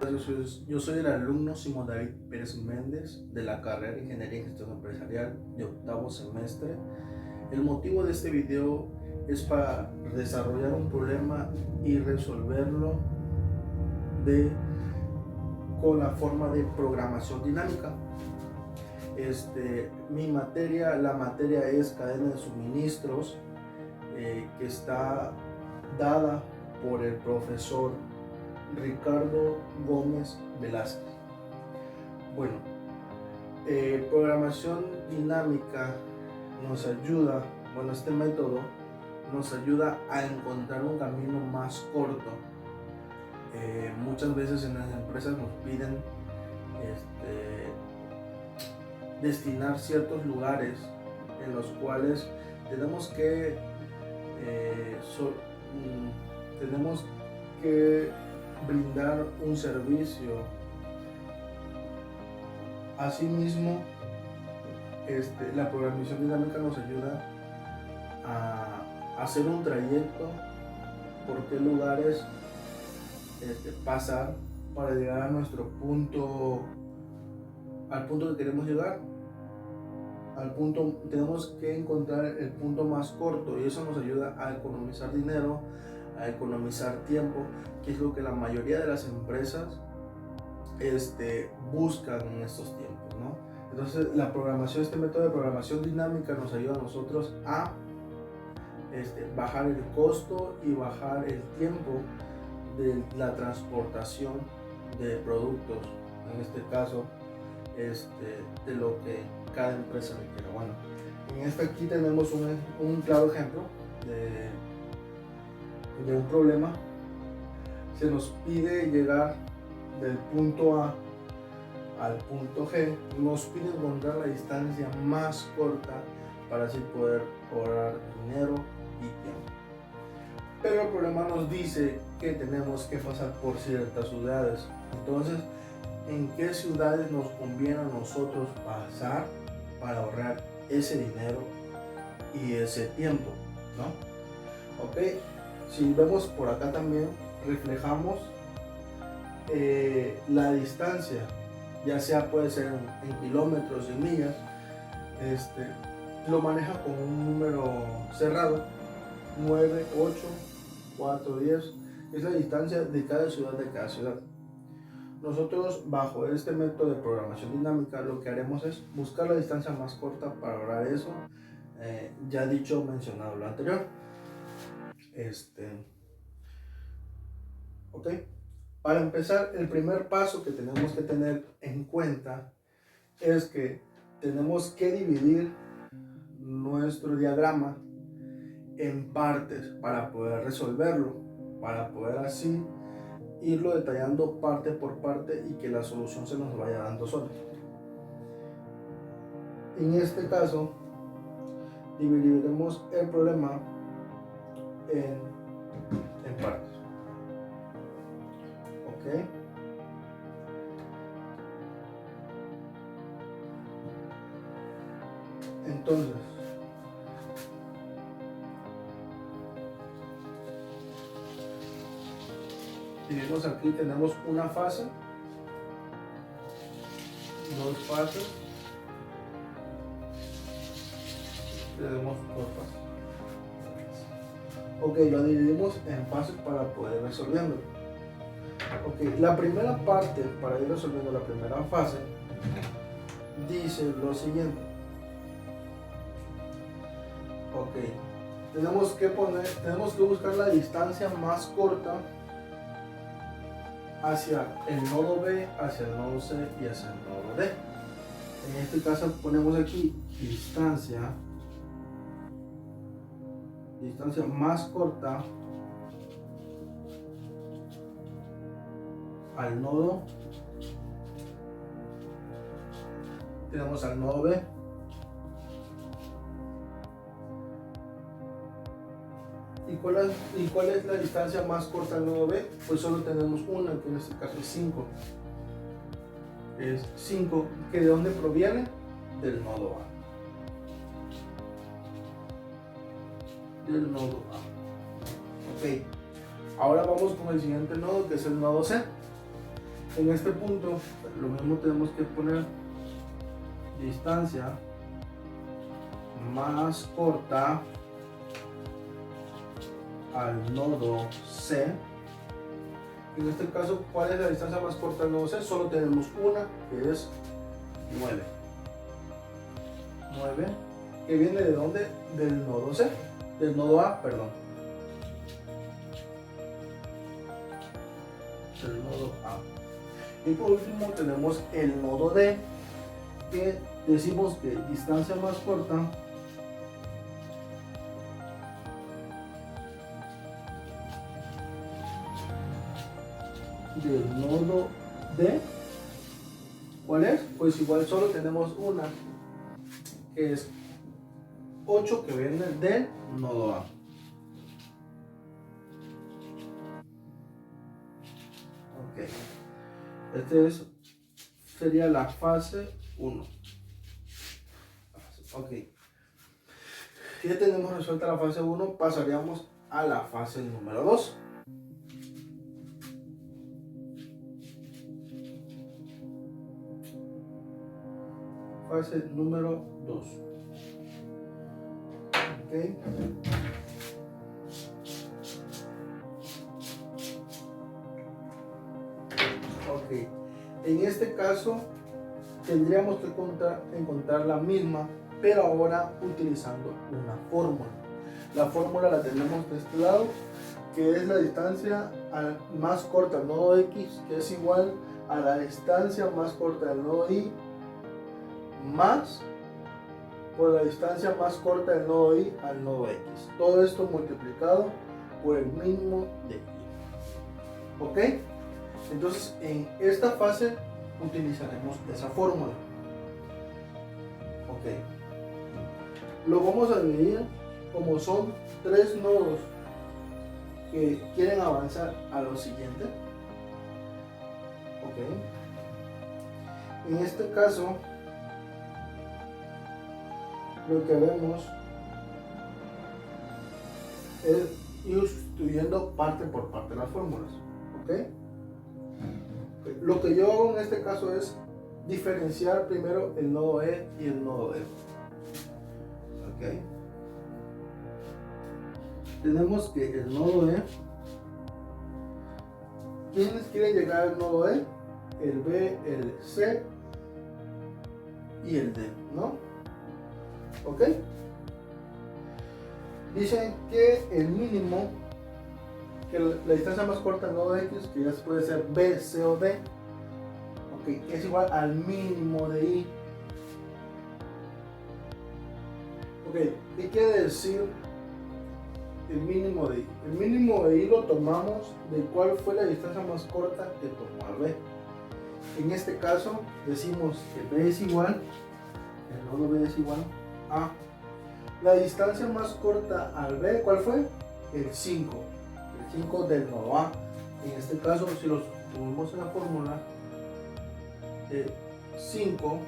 Yo soy el alumno Simón David Pérez Méndez de la carrera de Ingeniería y Gestión Empresarial de octavo semestre. El motivo de este video es para desarrollar un problema y resolverlo con la forma de programación dinámica. La materia es cadena de suministros, que está dada por el profesor Ricardo Gómez Velázquez. Bueno, programación dinámica nos ayuda, este método nos ayuda a encontrar un camino más corto. Muchas veces en las empresas nos piden destinar ciertos lugares en los cuales tenemos que brindar un servicio. Asimismo, la programación dinámica nos ayuda a hacer un trayecto, por qué lugares pasar para llegar a nuestro punto, al punto que queremos llegar. Tenemos que encontrar el punto más corto, y eso nos ayuda a economizar dinero, a economizar tiempo, que es lo que la mayoría de las empresas buscan en estos tiempos, ¿no? Entonces este método de programación dinámica nos ayuda a nosotros a bajar el costo y bajar el tiempo de la transportación de productos, en este caso de lo que cada empresa requiere. Bueno, aquí tenemos un claro ejemplo de un problema. Se nos pide llegar del punto A al punto G, nos pide encontrar la distancia más corta para así poder ahorrar dinero y tiempo. Pero el problema nos dice que tenemos que pasar por ciertas ciudades. Entonces, ¿en qué ciudades nos conviene a nosotros pasar para ahorrar ese dinero y ese tiempo, ¿no? Ok, si vemos por acá también reflejamos la distancia, ya sea puede ser en kilómetros, en millas. Lo maneja con un número cerrado: 9, 8, 4, 10. Es la distancia de cada ciudad. Nosotros, bajo este método de programación dinámica, lo que haremos es buscar la distancia más corta para lograr eso. Ya mencionado lo anterior. Ok. Para empezar, el primer paso que tenemos que tener en cuenta es que tenemos que dividir nuestro diagrama en partes para poder resolverlo, para poder así irlo detallando parte por parte y que la solución se nos vaya dando sola. En este caso, dividiremos el problema en partes. ¿Ok? Entonces, dividimos aquí, tenemos una fase, dos fases, tenemos dos fases. Ok, lo dividimos en fases para poder resolverlo. Ok, la primera parte, para ir resolviendo la primera fase, dice lo siguiente. Ok, tenemos que buscar la distancia más corta hacia el nodo B, hacia el nodo C y hacia el nodo D. En este caso ponemos aquí distancia más corta al nodo. Tenemos al nodo B. ¿Y cuál es la distancia más corta al nodo B? Pues solo tenemos una, que en este caso es 5. Es 5, que ¿de dónde proviene? Del nodo A. Ok, ahora vamos con el siguiente nodo, que es el nodo C. en este punto lo mismo tenemos que poner distancia más corta al nodo C. En este caso, ¿cuál es la distancia más corta al nodo C? Solo tenemos una, que es 9. 9, que viene de dónde? Del nodo C, del nodo A, perdón. El nodo A. Y por último tenemos el nodo D, que decimos que distancia más corta del nodo D. ¿Cuál es? Pues igual solo tenemos una, que es 8, que viene del nodo A. Ok. Sería la fase 1. Ok. Ya tenemos resuelta la fase 1, pasaríamos a la fase número 2. Fase número 2. Ok. Ok. En este caso tendríamos que encontrar la misma, pero ahora utilizando una fórmula. La fórmula la tenemos de este lado, que es la distancia más corta al nodo X, que es igual a la distancia más corta del nodo Y, más por la distancia más corta del nodo Y al nodo X. Todo esto multiplicado por el mínimo de Y. ¿Ok? Entonces, en esta fase utilizaremos esa fórmula. Ok. Lo vamos a dividir como son 3 nodos que quieren avanzar a lo siguiente. Ok. En este caso, lo que vemos es ir sustituyendo parte por parte las fórmulas. ¿Ok? Lo que yo hago en este caso es diferenciar primero el nodo E y el nodo D. ¿Ok? Tenemos que el nodo E, ¿quiénes quieren llegar al nodo E? El B, el C y el D, ¿no? ¿Ok? Dicen que el mínimo, que la distancia más corta del nodo X, que ya puede ser B, C o D, okay, es igual al mínimo de Y. Ok, ¿qué quiere decir el mínimo de Y? El mínimo de Y lo tomamos de cuál fue la distancia más corta que tomó al B. En este caso decimos que B es igual, el nodo B es igual a la distancia más corta al B, ¿cuál fue? El 5. El 5 del nodo A. En este caso, si lo sustituimos en la fórmula, 5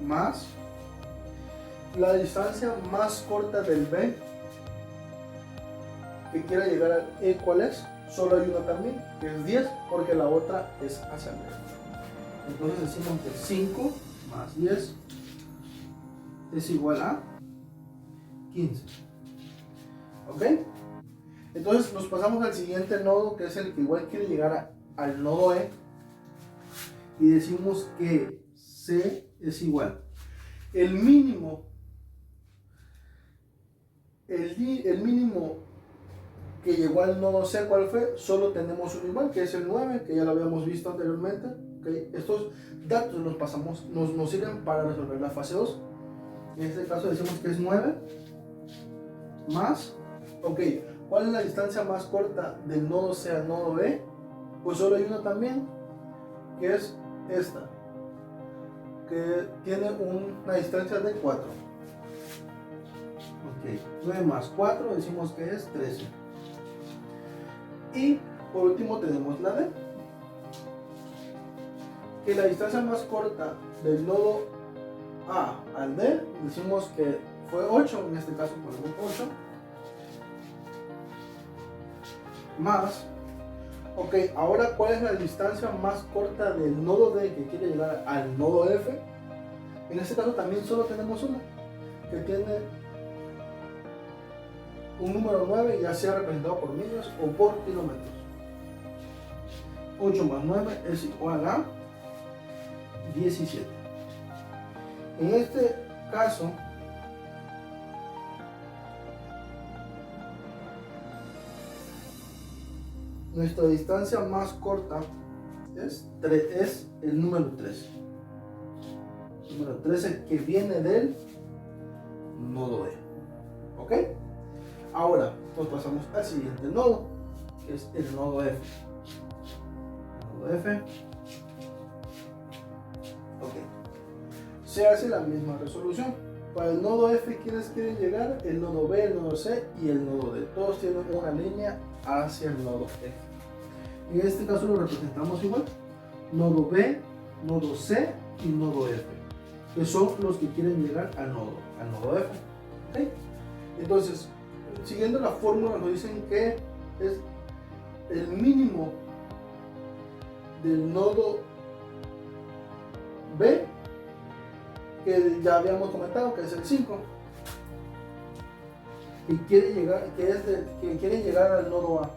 más la distancia más corta del B que quiera llegar al E, ¿cuál es? Solo hay una también, que es 10, porque la otra es hacia el B. Entonces decimos que 5 más 10 es igual a 15. ¿Ok? Entonces nos pasamos al siguiente nodo, que es el que igual quiere llegar al nodo E, y decimos que C es igual. El mínimo que llegó al nodo C, ¿cuál fue? Solo tenemos uno igual, que es el 9, que ya lo habíamos visto anteriormente. ¿Okay? Estos datos nos sirven para resolver la fase 2. En este caso decimos que es 9 más, ok, ¿cuál es la distancia más corta del nodo C al nodo E? Pues solo hay una también, que es esta, que tiene una distancia de 4. Ok, 9 más 4 decimos que es 13. Y por último tenemos la D, que la distancia más corta del nodo A al D decimos que fue 8, en este caso ponemos 8. más, ok, ahora ¿cuál es la distancia más corta del nodo D que quiere llegar al nodo F? En este caso también solo tenemos una, que tiene un número 9, ya sea representado por millas o por kilómetros. 8 más 9 es igual a 17. En este caso, nuestra distancia más corta es el número 13. El número 13 que viene del nodo E. ¿Ok? Ahora nos pasamos al siguiente nodo, que es el nodo F. El nodo F. Ok. Se hace la misma resolución. Para el nodo F, ¿quiénes quieren llegar? El nodo B, el nodo C y el nodo D. Todos tienen una línea hacia el nodo F. En este caso lo representamos igual. Nodo B, nodo C y nodo F, que son los que quieren llegar al nodo F. ¿Okay? Entonces, siguiendo la fórmula, nos dicen que es el mínimo del nodo B, que ya habíamos comentado que es el 5, y quiere llegar, que quiere llegar al nodo A,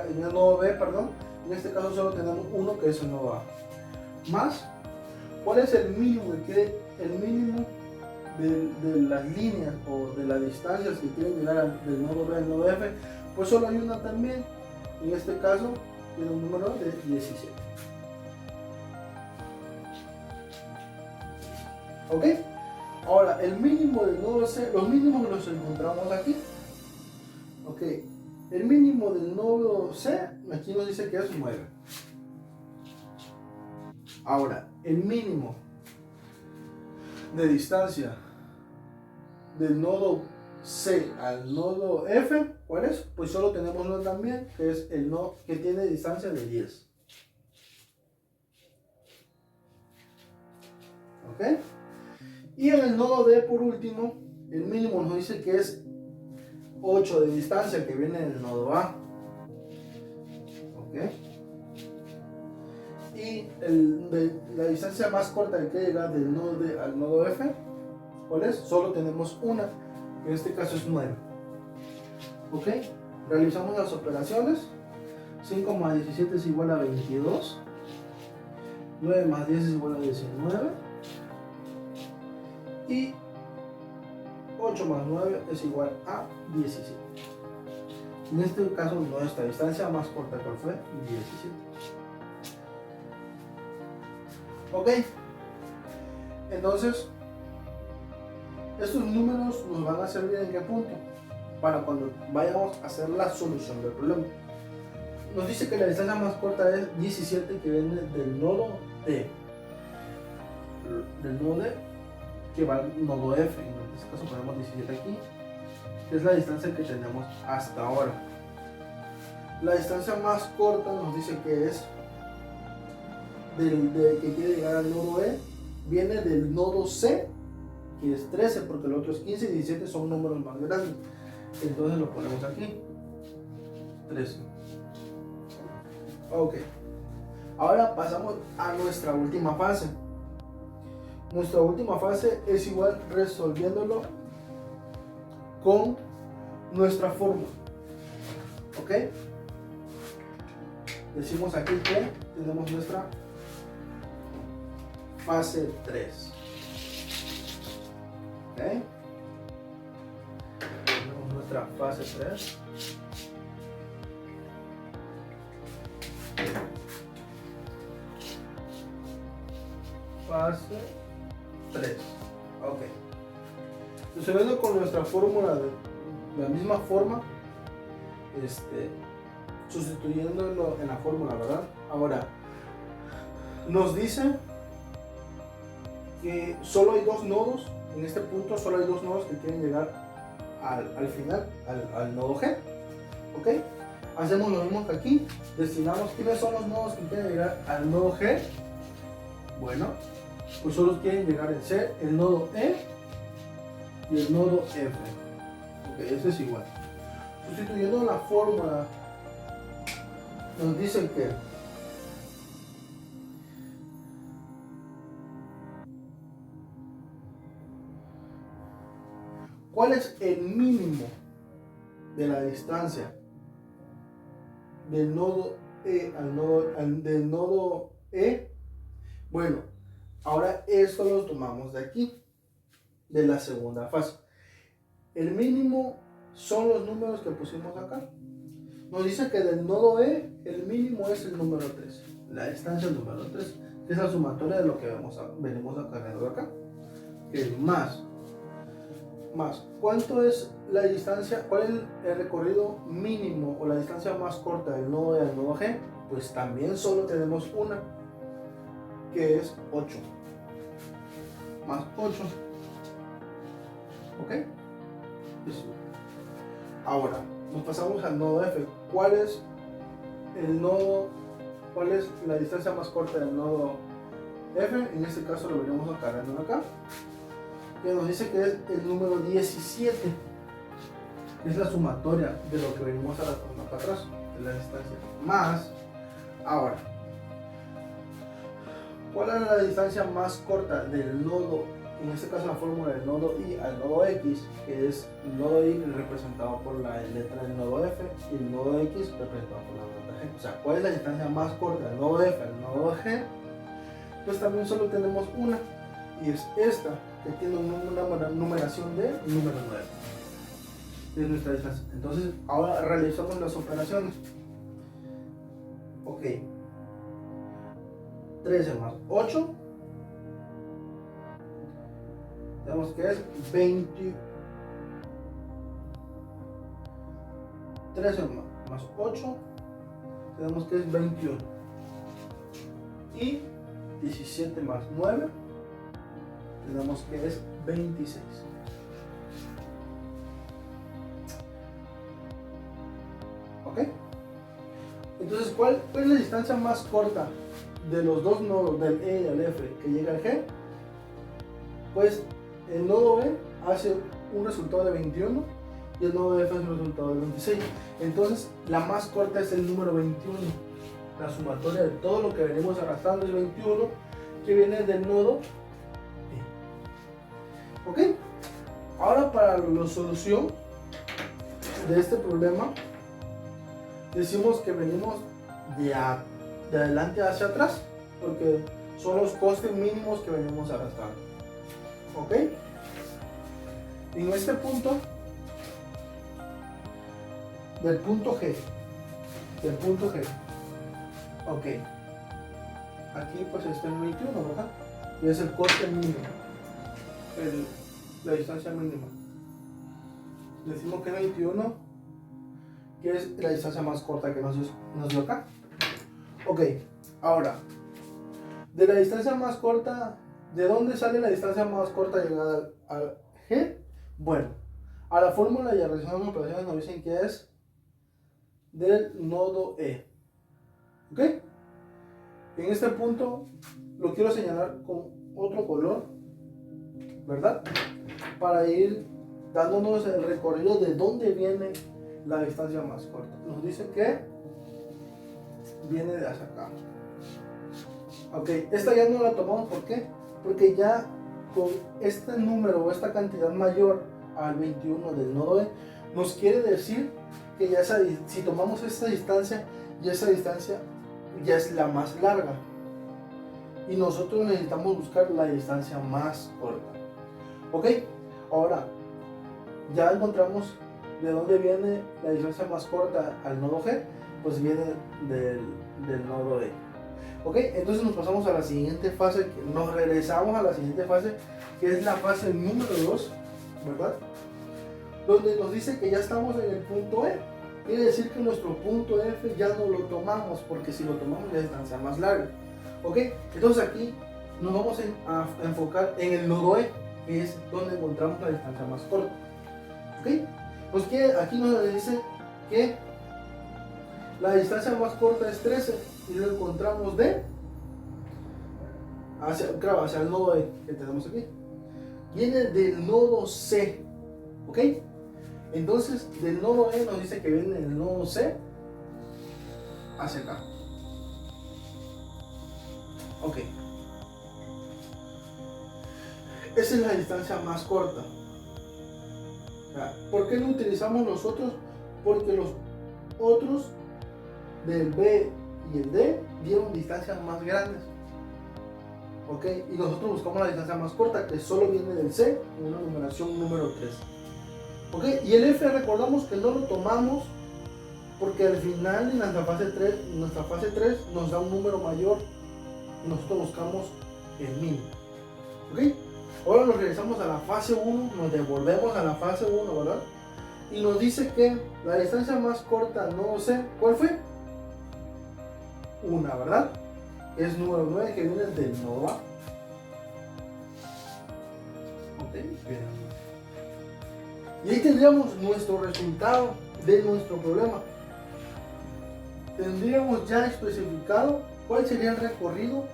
en el nodo B, perdón. En este caso solo tenemos uno, que es el nodo A. Más, ¿cuál es el mínimo? El mínimo de las líneas o de las distancias que quieren llegar del nodo B al nodo F, pues solo hay una también. En este caso tiene un número de 17. ¿Ok? Ahora, el mínimo del nodo C, los mínimos los encontramos aquí. ¿Ok? El mínimo del nodo C, aquí nos dice que es 9. Ahora, el mínimo de distancia del nodo C al nodo F, ¿cuál es? Pues solo tenemos uno también, que es el nodo que tiene distancia de 10. ¿Ok? Y en el nodo D, por último, el mínimo nos dice que es 8 de distancia, que viene del nodo A. ¿Ok? Y la distancia más corta que llega del nodo D al nodo F, ¿cuál es? Solo tenemos una, que en este caso es 9. ¿Ok? Realizamos las operaciones. 5 más 17 es igual a 22. 9 más 10 es igual a 19. Y 8 más 9 es igual a 17. En este caso, nuestra distancia más corta, ¿cuál fue? 17. Ok. Entonces, estos números nos van a servir ¿en qué punto? Para cuando vayamos a hacer la solución del problema. Nos dice que la distancia más corta es 17, que viene del nodo D. Del nodo D, que va al nodo F. En este caso ponemos 17 aquí, que es la distancia que tenemos hasta ahora. La distancia más corta nos dice que es que quiere llegar al nodo E, viene del nodo C, que es 13, porque el otro es 15 y 17 son números más grandes. Entonces lo ponemos aquí, 13. Ok. Ahora pasamos a nuestra última fase. Nuestra última fase es igual resolviéndolo con nuestra fórmula. ¿Ok? Decimos aquí que tenemos nuestra fase 3. ¿Ok? Tenemos nuestra fase 3. Fase 3. Ok. Sucediendo con nuestra fórmula de la misma forma, sustituyéndolo en la fórmula, ¿verdad? Ahora, nos dice que solo hay dos nodos, en este punto solo hay dos nodos que quieren llegar al final, al nodo G. ¿Ok? Hacemos lo mismo que aquí, destinamos quiénes son los nodos que quieren llegar al nodo G. Bueno, pues solo quieren llegar el C, el nodo E y el nodo F. Ok, eso es igual. Sustituyendo la fórmula nos dice que ¿cuál es el mínimo de la distancia del nodo E del nodo E? Bueno, ahora esto lo tomamos de aquí, de la segunda fase. El mínimo son los números que pusimos acá. Nos dice que del nodo E el mínimo es el número 3, la distancia número 3, que es la sumatoria de lo que venimos acarreando acá. El más, ¿cuánto es la distancia? ¿Cuál es el recorrido mínimo o la distancia más corta del nodo E al nodo G? Pues también solo tenemos una, que es 8. Más 8. ¿Ok? Eso. Ahora, nos pasamos al nodo F. ¿Cuál es la distancia más corta del nodo F? En este caso lo venimos acarreando acá, que nos dice que es el número 17, que es la sumatoria de lo que venimos arrastrando acá atrás, de la distancia. Más, ahora, ¿cuál es la distancia más corta del nodo, en este caso la fórmula del nodo I al nodo X, que es el nodo I representado por la letra del nodo F y el nodo X representado por la letra G? O sea, ¿cuál es la distancia más corta del nodo F al nodo G? Pues también solo tenemos una, y es esta, que tiene una numeración de número 9. Es nuestra distancia. Entonces, ahora realizamos las operaciones. Ok. 13 más 8. Tenemos que es 20. 13 más 8. Tenemos que es 21. Y 17 más 9. Tenemos que es 26. ¿Ok? Entonces, ¿cuál es la distancia más corta de los dos nodos, del E y del F, que llega al G? Pues el nodo E hace un resultado de 21 y el nodo F hace un resultado de 26. Entonces, la más corta es el número 21. La sumatoria de todo lo que venimos arrastrando es 21, que viene del nodo E. ¿Ok? Ahora, para la solución de este problema, decimos que venimos de adelante hacia atrás, porque son los costes mínimos que venimos arrastrando. ¿Ok? En este punto, del punto G, ok, aquí pues está en 21, ¿verdad? Y es el coste mínimo, la distancia mínima. Decimos que es 21, que es la distancia más corta que nos dio acá. Ok, ahora, de la distancia más corta, ¿de dónde sale la distancia más corta llegada al G? Bueno, a la fórmula y a realizar operaciones nos dicen que es del nodo E. ¿Ok? En este punto lo quiero señalar con otro color, ¿verdad? Para ir dándonos el recorrido de dónde viene la distancia más corta. Nos dice que viene de hacia acá. Ok, esta ya no la tomamos, ¿por qué? Porque ya con este número o esta cantidad mayor al 21 del nodo E, nos quiere decir que ya si tomamos esta distancia, ya esa distancia ya es la más larga. Y nosotros necesitamos buscar la distancia más corta. Ok, ahora ya encontramos de dónde viene la distancia más corta al nodo G, pues viene del nodo E. Ok, entonces nos pasamos a la siguiente fase, nos regresamos a la siguiente fase, que es la fase número 2, ¿verdad? Donde nos dice que ya estamos en el punto E. Quiere decir que nuestro punto F ya no lo tomamos, porque si lo tomamos ya es distancia más larga. Ok, entonces aquí nos vamos a enfocar en el nodo E, que es donde encontramos la distancia más corta. Ok, pues que aquí nos dice que la distancia más corta es 13 y lo encontramos hacia el nodo E que tenemos aquí. Viene del nodo C. Ok, entonces del nodo E nos dice que viene del nodo C hacia acá. Ok. Esa es la distancia más corta. ¿Por qué no utilizamos los otros? Porque los otros del B y el D dieron distancias más grandes. ¿Ok? Y nosotros buscamos la distancia más corta, que solo viene del C, con una numeración número 3. ¿Ok? Y el F recordamos que no lo tomamos porque al final en nuestra fase 3 nos da un número mayor y nosotros buscamos el mínimo. ¿Ok? Ahora nos regresamos a la fase 1, nos devolvemos a la fase 1, ¿verdad? Y nos dice que la distancia más corta, no sé, ¿cuál fue? Una, ¿verdad? Es número 9, que viene del nodo A. Ok, bien. Y ahí tendríamos nuestro resultado de nuestro problema. Tendríamos ya especificado cuál sería el recorrido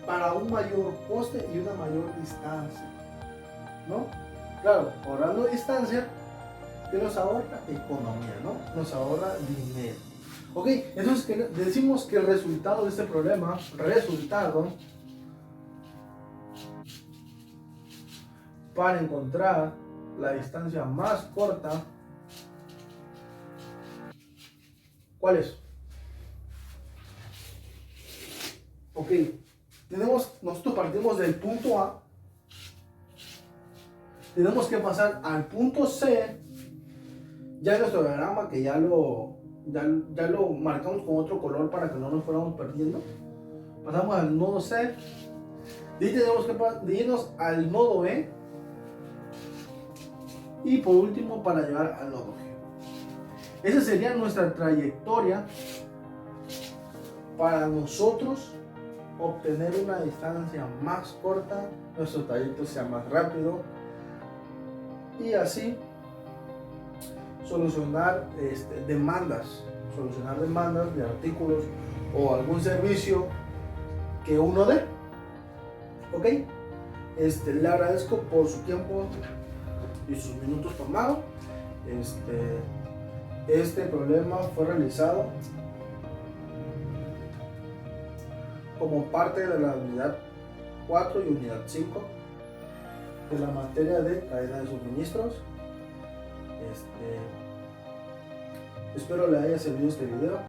para un mayor coste y una mayor distancia, ¿no? Claro, ahorrando distancia, ¿qué nos ahorra? Economía, ¿no? Nos ahorra dinero. Ok, entonces decimos que el resultado de este problema, para encontrar la distancia más corta, ¿cuál es? Ok, nosotros partimos del punto A, tenemos que pasar al punto C, ya en nuestro diagrama que ya lo marcamos con otro color para que no nos fuéramos perdiendo. Pasamos al nodo C, de ahí tenemos que irnos al nodo E y por último para llegar al nodo G. Esa sería nuestra trayectoria para nosotros obtener una distancia más corta, nuestro trayecto sea más rápido y así solucionar demandas de artículos o algún servicio que uno dé. Ok, le agradezco por su tiempo y sus minutos tomados. Este problema fue realizado como parte de la unidad 4 y unidad 5 de la materia de cadena de suministros. Espero le haya servido este video.